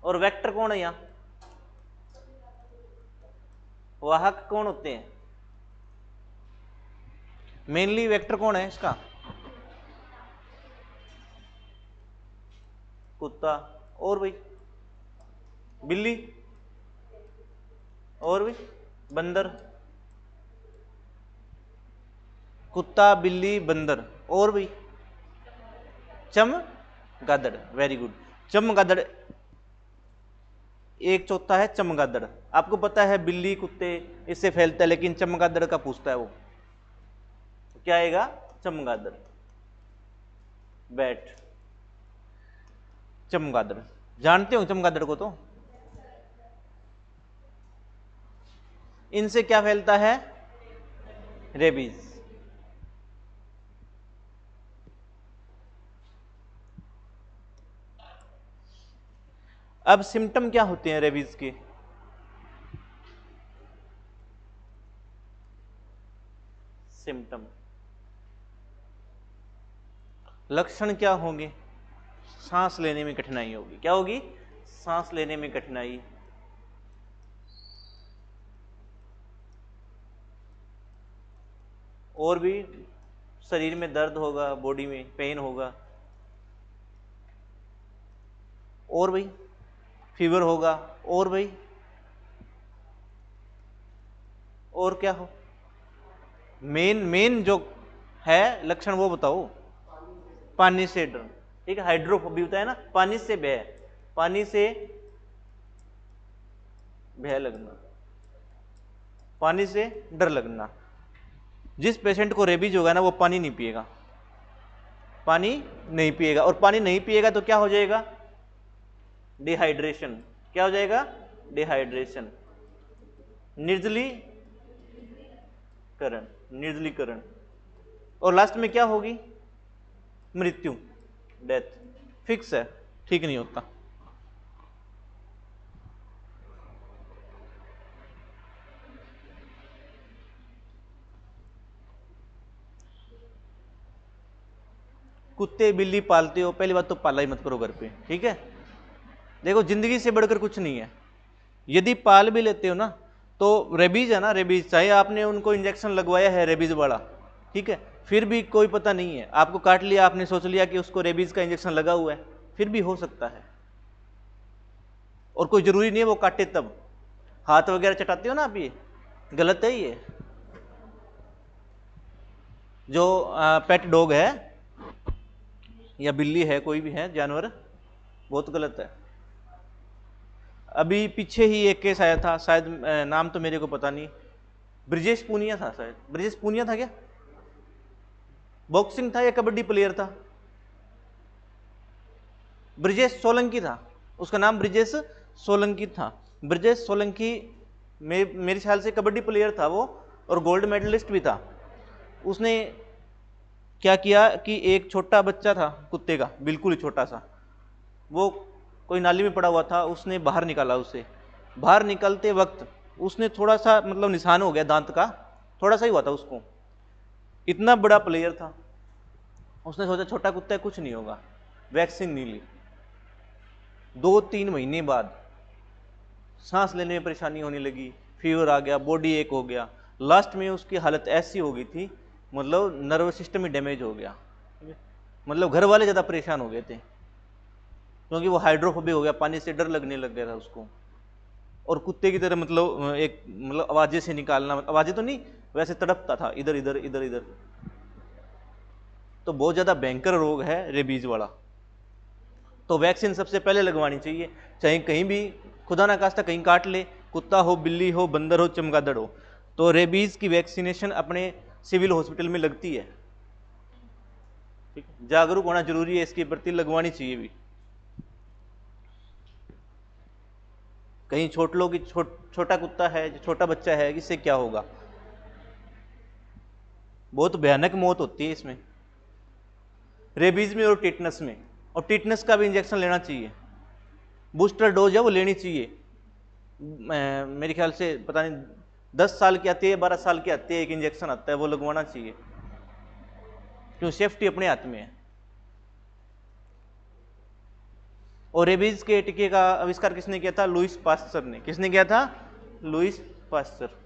और वेक्टर कौन है यहां? वाहक कौन होते हैं? मेनली वेक्टर कौन है इसका? कुत्ता। और भाई? बिल्ली। और भी? बंदर। कुत्ता, बिल्ली, बंदर। और भी? चमगादड़। Very good. चमगादड़ एक चौथा है चमगादड़। आपको पता है बिल्ली कुत्ते इससे फैलता है, लेकिन चमगादड़ का पूछता है वो। क्या आएगा? चमगादड़। बैट। चमगादड़ जानते हो चमगादड़ को? तो इनसे क्या फैलता है? रेबीज। अब सिम्टम क्या होते हैं रेबीज के? सिम्टम। लक्षण क्या होंगे? सांस लेने में कठिनाई होगी। क्या होगी? सांस लेने में कठिनाई, और भी शरीर में दर्द होगा, बॉडी में पेन होगा, और भाई फीवर होगा, और भाई और क्या हो? मेन मेन जो है लक्षण वो बताओ। पानी से डर, ठीक है, हाइड्रोफोबिया होता है ना, पानी से भय, पानी से भय लगना, पानी से डर लगना। जिस पेशेंट को रेबीज होगा ना वो पानी नहीं पिएगा, पानी नहीं पिएगा, और पानी नहीं पिएगा तो क्या हो जाएगा? डिहाइड्रेशन। क्या हो जाएगा? डिहाइड्रेशन, निर्जलीकरण, निर्जलीकरण, और लास्ट में क्या होगी? मृत्यु, डेथ। फिक्स है, ठीक नहीं होता। कुत्ते बिल्ली पालते हो, पहली बात तो पाला ही मत करो घर पे, ठीक है। देखो जिंदगी से बढ़कर कुछ नहीं है। यदि पाल भी लेते हो ना तो रेबीज है ना, रेबीज, चाहे आपने उनको इंजेक्शन लगवाया है रेबीज वाला, ठीक है, फिर भी कोई पता नहीं है, आपको काट लिया, आपने सोच लिया कि उसको रेबीज का इंजेक्शन लगा हुआ है, फिर भी हो सकता है। और कोई जरूरी नहीं है वो काटे तब। हाथ वगैरह चटाते हो ना आप, ये गलत है। ये जो पेट डॉग है या बिल्ली है, कोई भी है जानवर, बहुत गलत है। अभी पीछे ही एक केस आया था, शायद नाम तो मेरे को पता नहीं, ब्रिजेश पूनिया था, शायद ब्रिजेश पूनिया था क्या? बॉक्सिंग था या कबड्डी प्लेयर था? ब्रिजेश सोलंकी था, उसका नाम ब्रिजेश सोलंकी था। ब्रिजेश सोलंकी मेरे ख्याल से कबड्डी प्लेयर था वो, और गोल्ड मेडलिस्ट भी था। उसने क्या किया कि एक छोटा बच्चा था कुत्ते का, बिल्कुल ही छोटा सा, वो कोई नाली में पड़ा हुआ था, उसने बाहर निकाला उसे। बाहर निकलते वक्त उसने थोड़ा सा, मतलब निशान हो गया दांत का, थोड़ा सा ही हुआ था उसको। इतना बड़ा प्लेयर था, उसने सोचा छोटा कुत्ता है कुछ नहीं होगा, वैक्सीन नहीं ली। 2-3 महीने बाद सांस लेने में परेशानी होने लगी, फीवर आ गया, बॉडी एक हो गया, लास्ट में उसकी हालत ऐसी हो गई थी, मतलब नर्वस सिस्टम ही डैमेज हो गया, मतलब घर वाले ज़्यादा परेशान हो गए थे, क्योंकि वो हाइड्रोफोबिक हो गया, पानी से डर लगने लग गया था उसको। और कुत्ते की तरह मतलब एक, मतलब आवाज़ें से निकालना, आवाज़ें तो नहीं, वैसे तड़पता था इधर इधर इधर इधर। तो बहुत ज़्यादा भयंकर रोग है रेबीज वाला। तो वैक्सीन सबसे पहले लगवानी चाहिए, चाहे कहीं भी खुदा ना खास्ता कहीं काट ले, कुत्ता हो, बिल्ली हो, बंदर हो, चमगादड़ हो, तो रेबीज की वैक्सीनेशन अपने सिविल हॉस्पिटल में लगती है। ठीक है, जागरूक होना जरूरी है, इसके प्रति लगवानी चाहिए भी। कहीं छोट लो कि छोटा कुत्ता है, छोटा बच्चा है, इससे क्या होगा? बहुत भयानक मौत होती है इसमें, रेबीज में और टिटनस में। और टिटनस का भी इंजेक्शन लेना चाहिए, बूस्टर डोज है वो लेनी चाहिए। मेरे ख्याल से पता नहीं 10 साल की आती है, 12 साल की आती है, एक इंजेक्शन आता है, वो लगवाना चाहिए, क्यों सेफ्टी अपने हाथ में है। और रेबीज के टीके का आविष्कार किसने किया था? लुईस पास्चर ने। किसने किया था? Lewis pasture.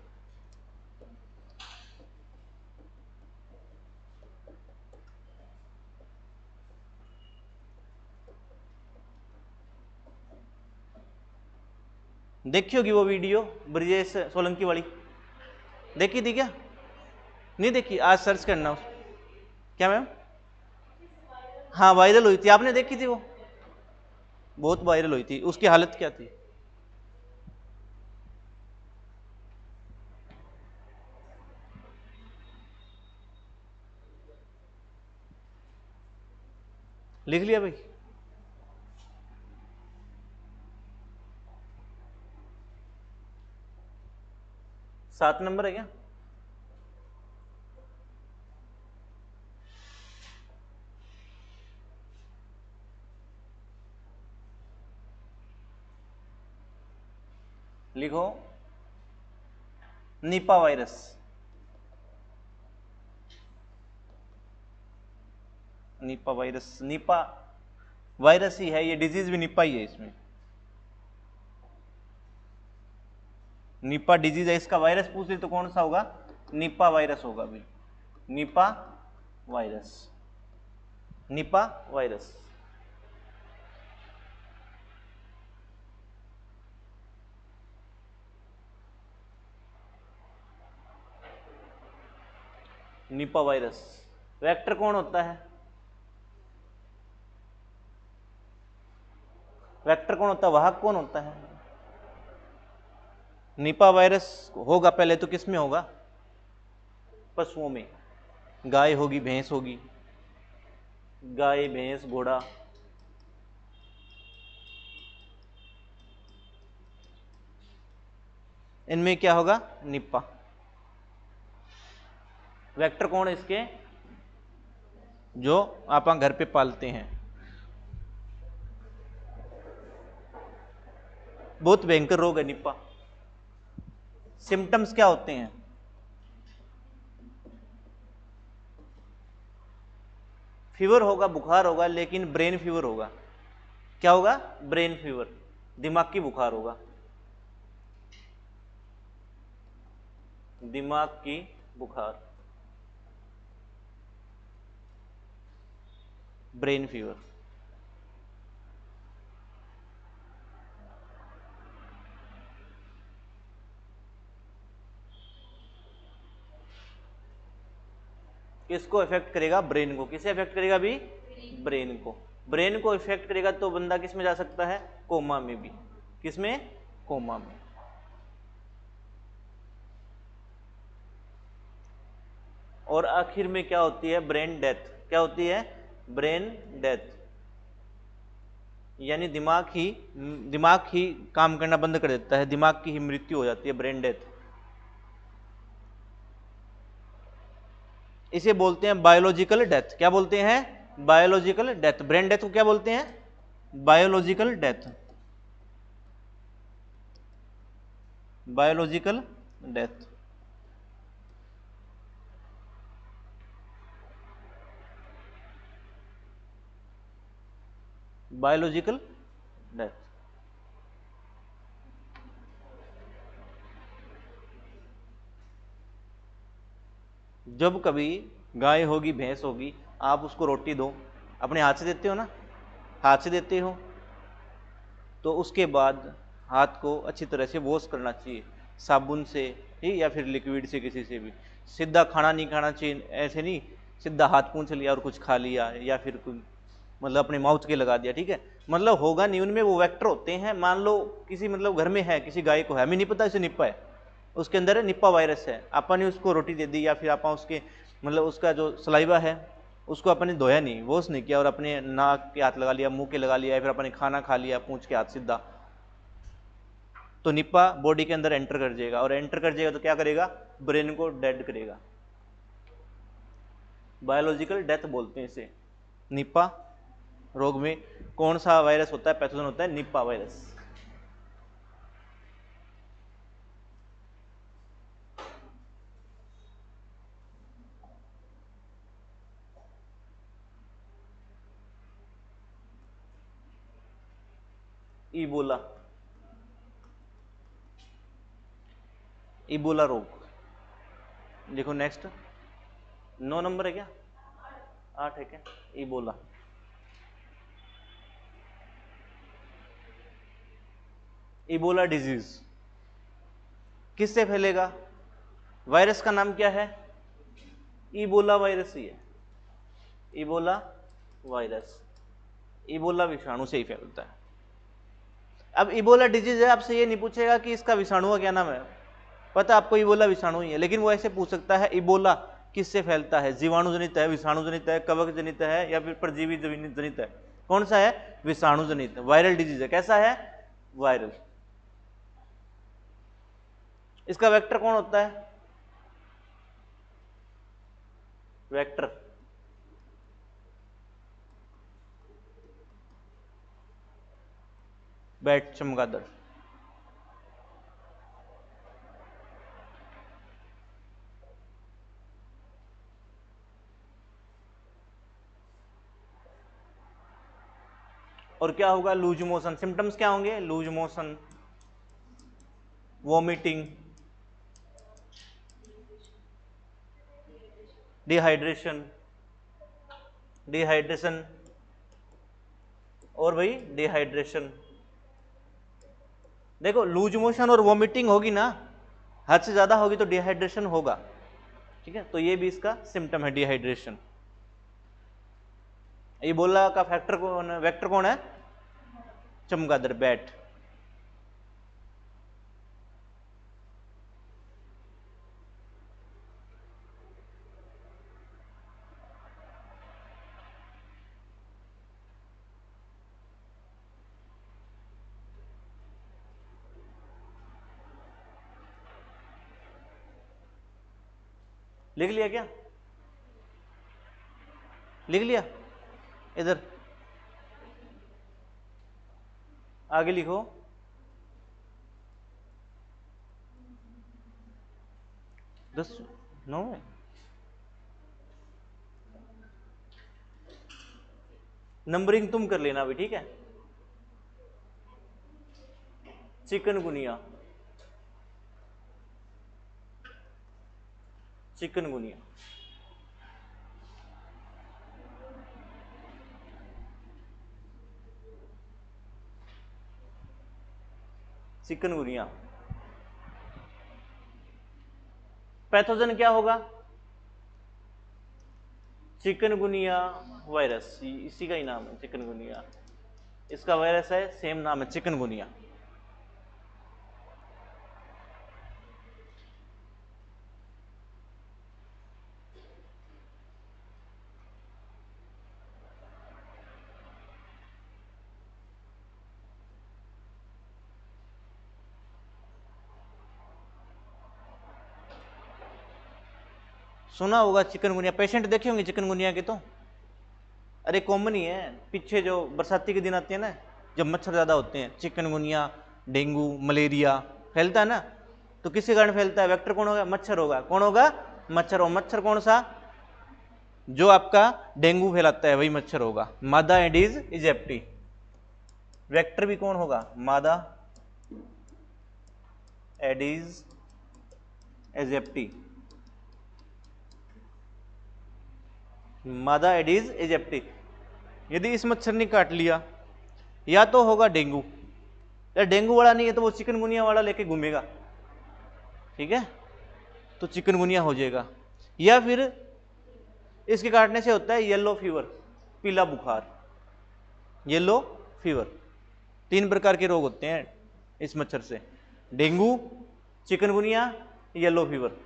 देखी होगी वो वीडियो ब्रिजेश सोलंकी वाली, देखी थी क्या? नहीं देखी? आज सर्च करना उस। क्या मैम? हाँ वायरल हुई थी, आपने देखी थी वो? बहुत वायरल हुई थी, उसकी हालत क्या थी? लिख लिया भाई? 7 नंबर है क्या? लिखो, Nipah virus. Nipah virus, Nipah virus ही है, ये डिजीज भी निपा ही है इसमें। निपा डिजीज है, इसका वायरस पूछ ले तो कौन सा होगा? निपा वायरस होगा भी, Nipah virus, Nipah virus. Nipah virus. Vector कौन होता है? वेक्टर कौन होता है? वाहक कौन होता है? निपा वायरस होगा पहले तो किस में होगा? पशुओं में। गाय होगी, भैंस होगी, गाय भैंस घोड़ा, इनमें क्या होगा? निपा। वेक्टर कौन है इसके? जो आप घर पे पालते हैं। बहुत भयंकर रोग है निपा। सिम्टम्स क्या होते हैं? फीवर होगा, बुखार होगा, लेकिन ब्रेन फीवर होगा। क्या होगा? ब्रेन फीवर, दिमाग की बुखार होगा, दिमाग की बुखार, ब्रेन फीवर। किसको इफेक्ट करेगा? ब्रेन को। किसे इफेक्ट करेगा भी? ब्रेन को। ब्रेन को इफेक्ट करेगा तो बंदा किस में जा सकता है? कोमा में भी। किस में? कोमा में। और आखिर में क्या होती है? Brain death. क्या होती है? ब्रेन डेथ, यानी दिमाग ही काम करना बंद कर देता है, दिमाग की ही मृत्यु हो जाती है, ब्रेन डेथ। इसे बोलते हैं बायोलॉजिकल डेथ। क्या बोलते हैं? Biological death. ब्रेन डेथ को क्या बोलते हैं? Biological death, biological death. Biological death. जब कभी गाय होगी, भैंस होगी, आप उसको रोटी दो, अपने हाथ से देते हो ना? हाथ से देते हो तो उसके बाद हाथ को अच्छी तरह से वॉश करना चाहिए, साबुन से ही या फिर लिक्विड से, किसी से भी। सीधा खाना नहीं खाना चाहिए, ऐसे नहीं सीधा हाथ पूंछ लिया और कुछ खा लिया, या फिर कुछ मतलब अपने माउथ के लगा दिया, ठीक है? मतलब होगा नहीं, उनमें वो वेक्टर होते हैं। मान लो किसी मतलब घर में है, किसी गाय को है, हमें नहीं पता इसे निपा है, उसके अंदर निपा वायरस है, अपन ने उसको रोटी दे दी, या फिर आप उसके मतलब उसका जो सलाइवा है उसको अपन ने धोया नहीं, वॉश नहीं किया, और अपने नाक के हाथ लगा लिया, मुंह के लगा लिया, या फिर अपन ने खाना खा लिया पूंछ के हाथ सीधा, तो निपा बॉडी के अंदर एंटर कर जाएगा, और एंटर कर जाएगा तो क्या करेगा? ब्रेन को डेड करेगा। बायोलॉजिकल डेथ बोलते हैं इसे। निपा रोग में कौन सा वायरस होता है? पैथोजन होता है निपा वायरस। इबोला, इबोला रोग। देखो नेक्स्ट, 9 नंबर है क्या? 8 है क्या? इबोला। इबोला डिजीज किससे फैलेगा? वायरस का नाम क्या है? इबोला वायरस ही है, इबोला वायरस। इबोला विषाणु से ही फैलता है। अब इबोला डिजीज है, आपसे ये नहीं पूछेगा कि इसका विषाणु का क्या नाम है, पता आपको इबोला विषाणु ही है, लेकिन वो ऐसे पूछ सकता है इबोला किससे फैलता है? जीवाणु जनित है, विषाणु जनित है, कवक जनित है, या फिर परजीवी जनित है? कौन सा है? विषाणु जनित, वायरल डिजीज है। कैसा है? वायरल। इसका वेक्टर कौन होता है? वेक्टर बैट, चमगादड़। और क्या होगा, लूज मोशन। सिम्टम्स क्या होंगे, loose motion, vomiting, dehydration, dehydration और भाई डिहाइड्रेशन। देखो लूज मोशन और वॉमिटिंग होगी ना, हद से ज्यादा होगी तो डिहाइड्रेशन होगा, ठीक है। तो ये भी इसका सिम्टम है, डिहाइड्रेशन। ये बोला का फैक्टर कौन, वेक्टर कौन है, चमगादड़, बैट। लिख लिया क्या, लिख लिया, इधर आगे लिखो। दस 9 है, नंबरिंग तुम कर लेना अभी, ठीक है। Chikungunya, chikungunya, chikungunya. पैथोजन क्या होगा, चिकनगुनिया वायरस, इसी का ही नाम है चिकनगुनिया, इसका वायरस है, सेम नाम है चिकनगुनिया। सुना होगा चिकनगुनिया, पेशेंट देखे होंगे चिकनगुनिया के तो, अरे कॉमन ही है। पीछे जो बरसाती के दिन आते हैं ना, जब मच्छर ज्यादा होते हैं, चिकनगुनिया, डेंगू, मलेरिया फैलता है ना, तो किसके कारण फैलता है, वेक्टर कौन होगा, मच्छर होगा। कौन होगा, मच्छर। और मच्छर कौन सा, जो आपका डेंगू फैलाता है वही मच्छर होगा, मादा एडिस इजिप्टी। वेक्टर भी कौन होगा, मादा एडिस इजिप्टी, मादा एडिस इजिप्टी। यदि इस मच्छर ने काट लिया, या तो होगा डेंगू, या डेंगू वाला नहीं है तो वो चिकनगुनिया वाला लेके घूमेगा, ठीक है, तो चिकनगुनिया हो जाएगा। या फिर इसके काटने से होता है येलो फीवर, पीला बुखार, येलो फीवर। 3 प्रकार के रोग होते हैं इस मच्छर से, डेंगू, चिकनगुनिया, येलो फीवर।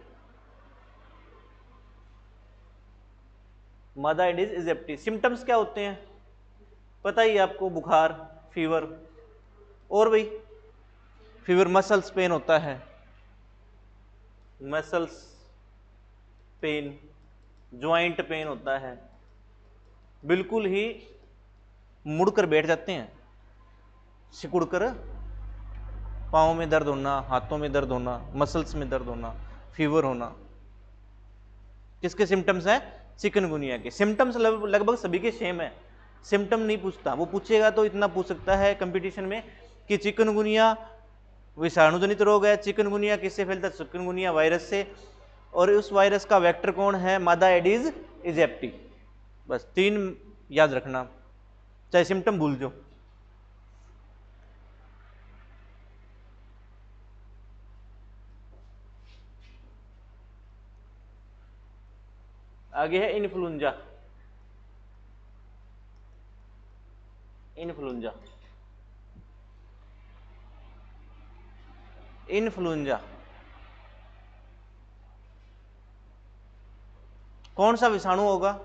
मादा एडिस इजिप्टी। सिम्टम्स क्या होते हैं, पता ही आपको, बुखार, फीवर, और भाई फीवर, मसल्स पेन होता है, मसल्स पेन, ज्वाइंट पेन होता है, बिल्कुल ही मुड़कर बैठ जाते हैं, सिकुड़कर, पाँव में दर्द होना, हाथों में दर्द होना, मसल्स में दर्द होना, फीवर होना, किसके सिम्टम्स है, चिकनगुनिया के। सिम्टम्स लगभग सभी के सेम है, सिम्टम नहीं पूछता, वो पूछेगा तो इतना पूछ सकता है कंपटीशन में कि चिकनगुनिया विषाणुजनित रोग है, चिकनगुनिया किससे फैलता है, चिकनगुनिया वायरस से, और उस वायरस का वेक्टर कौन है, मादा एडिस इजिप्टी। बस 3 याद रखना, चाहे सिम्टम भूल जाओ। आगे है इन्फ्लुएंजा, इन्फ्लुएंजा, इन्फ्लुएंजा कौन सा विषाणु होगा,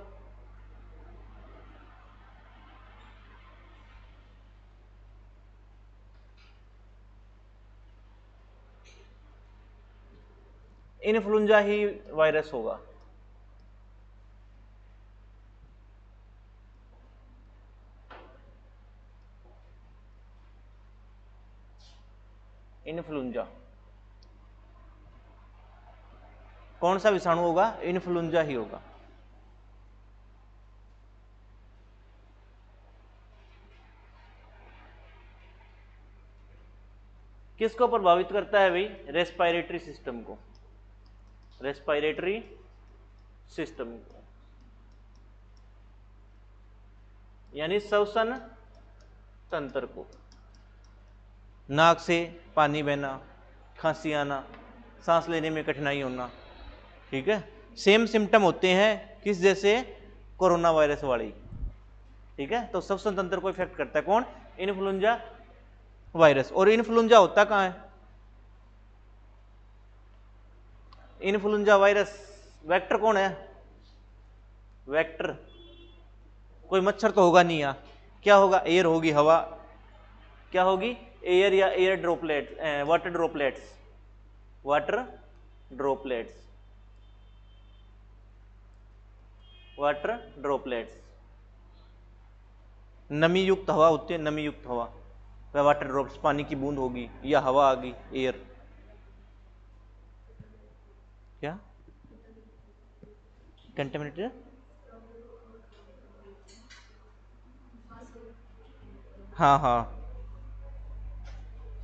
इन्फ्लुएंजा ही वायरस होगा। इन्फ्लुएंजा कौन सा विषाणु होगा, इन्फ्लुएंजा ही होगा। किसको प्रभावित करता है भाई? रेस्पिरेटरी सिस्टम को, रेस्पिरेटरी सिस्टम को, यानी श्वसन तंत्र को। नाक से पानी बहना, खांसी आना, सांस लेने में कठिनाई होना, ठीक है, सेम सिम्टम होते हैं किस जैसे? कोरोना वायरस वाली, ठीक है। तो श्वसन तंत्र को इफेक्ट करता है कौन? Influenza virus. और इन्फ्लुएंजा होता कहाँ है? इन्फ्लुएंजा वायरस वेक्टर कौन है? वेक्टर कोई मच्छर तो होगा नहीं यहाँ, क्या होगा? एयर होगी, हवा। क्या होगी? एयर या air droplets, water droplets, water droplets, water droplets. नमी युक्त हवा होती है, नमी युक्त हवा, वह वाटर ड्रॉप्स, पानी की बूंद होगी या हवा आ गई, एयर। क्या कंटेमिनेटेड? हाँ हाँ,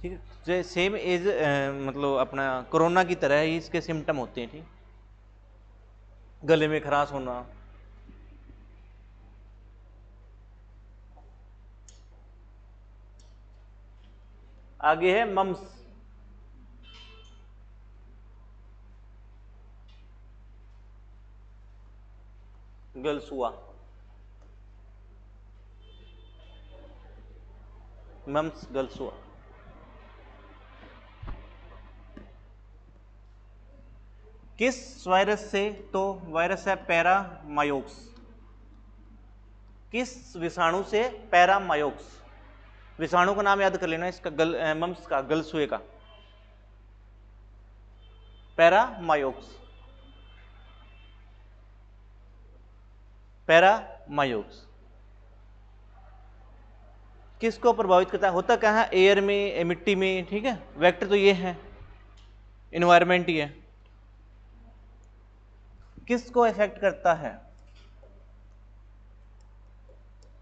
ठीक है। सेम एज मतलब अपना कोरोना की तरह ही इसके सिम्टम होते हैं, ठीक। गले में खराश होना, आगे है मम्स, गलसुआ, मम्स गलसुआ। किस वायरस से? तो वायरस है पैरामायोक्स। किस विषाणु से? पैरामायोक्स। विषाणु का नाम याद कर लेना इसका, मम्स का, गलसुए का, पैरामायोक्स, पैरामायोक्स। किसको प्रभावित करता है? होता क्या है? एयर में, मिट्टी में, ठीक है। वेक्टर तो ये है, इन्वायरमेंट ही है। किसको इफेक्ट करता है?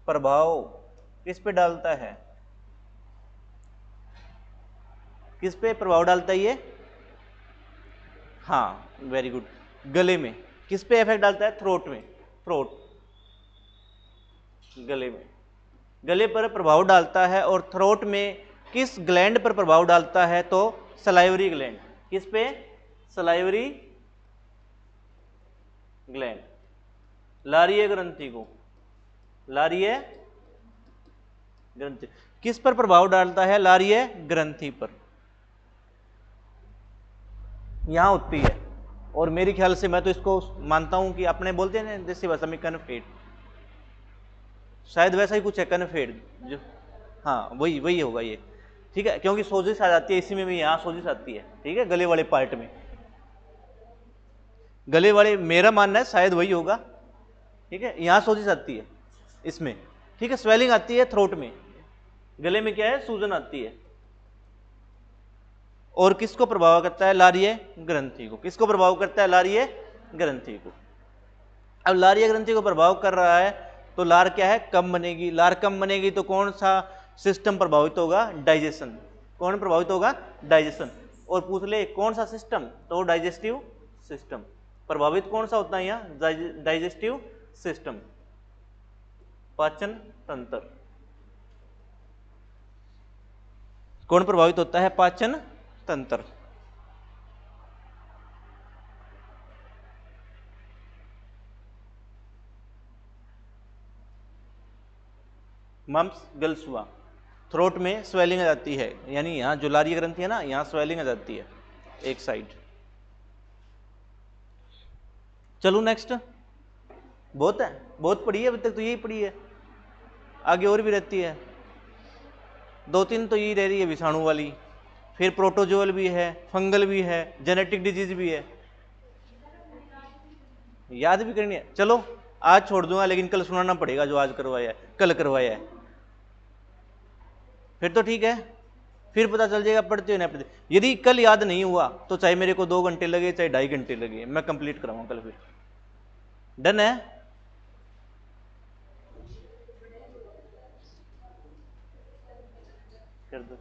प्रभाव किस पे डालता है? किस पे प्रभाव डालता है ये? हाँ, वेरी गुड, गले में। किस पे इफेक्ट डालता है? थ्रोट में, थ्रोट, गले में, गले पर प्रभाव डालता है। और थ्रोट में किस ग्लैंड पर प्रभाव डालता है? तो सलाइवरी ग्लैंड। किस पे? सलाइवरी ग्लैंड, लारीय ग्रंथि को, लारीय ग्रंथि। किस पर प्रभाव डालता है? लारीय ग्रंथि पर, यहां होती है। और मेरे ख्याल से मैं तो इसको मानता हूं कि अपने बोलते हैं देसी भाषा में कनफेड, शायद वैसा ही कुछ है, कनफेड जो, हाँ वही वही होगा ये, ठीक है। क्योंकि सोजिश आ जाती है इसी में भी, यहाँ सोजिश आती है, ठीक है, गले वाले पार्ट में, गले वाले, मेरा मानना है शायद वही होगा, ठीक है। यहाँ सोजिश आती है इसमें, ठीक है, स्वेलिंग आती है थ्रोट में, गले में क्या है? सूजन आती है। और किसको प्रभाव करता है? लारीय ग्रंथि को। किसको प्रभाव करता है? लारीय ग्रंथि को। अब लारीय ग्रंथि को प्रभाव कर रहा है तो लार क्या है? कम बनेगी। लार कम बनेगी तो कौन सा सिस्टम प्रभावित होगा? डाइजेशन। कौन प्रभावित होगा? डाइजेशन। और पूछ ले कौन सा सिस्टम? तो डाइजेस्टिव सिस्टम। प्रभावित कौन सा होता है यहाँ? डाइजेस्टिव सिस्टम, पाचन तंत्र। कौन प्रभावित होता है? पाचन तंत्र। मम्स गलसुआ। थ्रोट में स्वेलिंग आ जाती है, यानी यहाँ जो लारीय ग्रंथि है ना, यहाँ स्वेलिंग आ जाती है एक साइड। चलो नेक्स्ट, बहुत है, बहुत पढ़ी है अभी तक तो, यही पढ़ी है, आगे और भी रहती है, दो तीन तो यही रह रही है विषाणु वाली, फिर प्रोटोजोअल भी है, फंगल भी है, जेनेटिक डिजीज भी है, याद भी करनी है। चलो आज छोड़ दूंगा, लेकिन कल सुनाना पड़ेगा जो आज करवाया है, कल करवाया है, फिर तो ठीक है, फिर पता चल जाएगा पढ़ते हो ना पढ़ते। यदि कल याद नहीं हुआ तो चाहे मेरे को 2 घंटे लगे, चाहे 2.5 घंटे लगे, मैं कंप्लीट कराऊंगा कल। फिर डन है? कर दो।